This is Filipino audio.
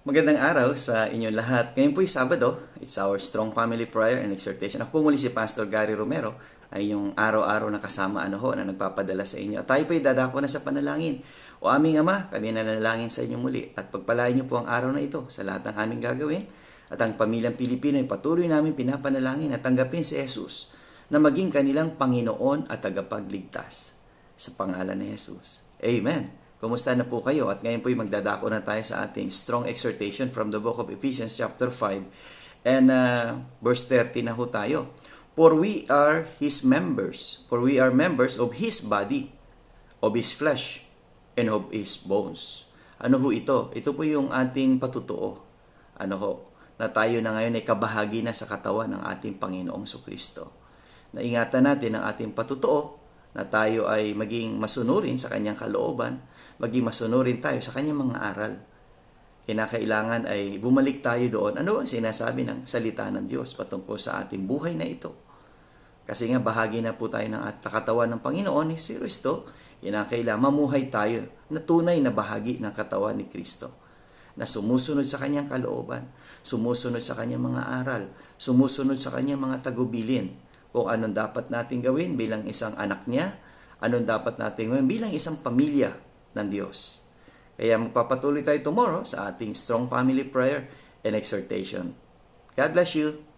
Magandang araw sa inyong lahat. Ngayon po'y Sabado. It's our Strong Family Prayer and Exhortation. Ako po muli si Pastor Gary Romero, ay yung araw-araw na kasama na nagpapadala sa inyo. At tayo po'y dadako na sa panalangin. O aming Ama, kami nanalangin sa inyo muli. At pagpalain niyo po ang araw na ito sa lahat ng aming gagawin. At ang pamilyang Pilipino ay patuloy namin pinapanalangin at tanggapin si Jesus na maging kanilang Panginoon at tagapagligtas. Sa pangalan ni Jesus. Amen. Kumusta na po kayo? At ngayon po'y magdadako na tayo sa ating strong exhortation from the book of Ephesians chapter 5 and verse 30 na ho tayo. For we are His members, for we are members of His body, of His flesh, and of His bones. Ano ho ito? Ito po yung ating patutuo. Ano ho? Na tayo na ngayon ay kabahagi na sa katawan ng ating Panginoong Kristo. Naingatan natin ang ating patutuo na tayo ay maging masunurin sa kanyang kalooban, maging masunurin tayo sa kanyang mga aral. Kinakailangan ay bumalik tayo doon. Ano ang sinasabi ng salita ng Diyos patungkol sa ating buhay na ito? Kasi nga bahagi na po tayo ng katawan ng Panginoon ni si Kristo. Kinakailangan mamuhay tayo na tunay na bahagi ng katawan ni Kristo. Na sumusunod sa kanyang kalooban, sumusunod sa kanyang mga aral, sumusunod sa kanyang mga tagubilin. Kung anong dapat natin gawin bilang isang anak niya, anong dapat natin gawin bilang isang pamilya ng Diyos. Kaya magpapatuloy tayo tomorrow sa ating Strong Family Prayer and Exhortation. God bless you!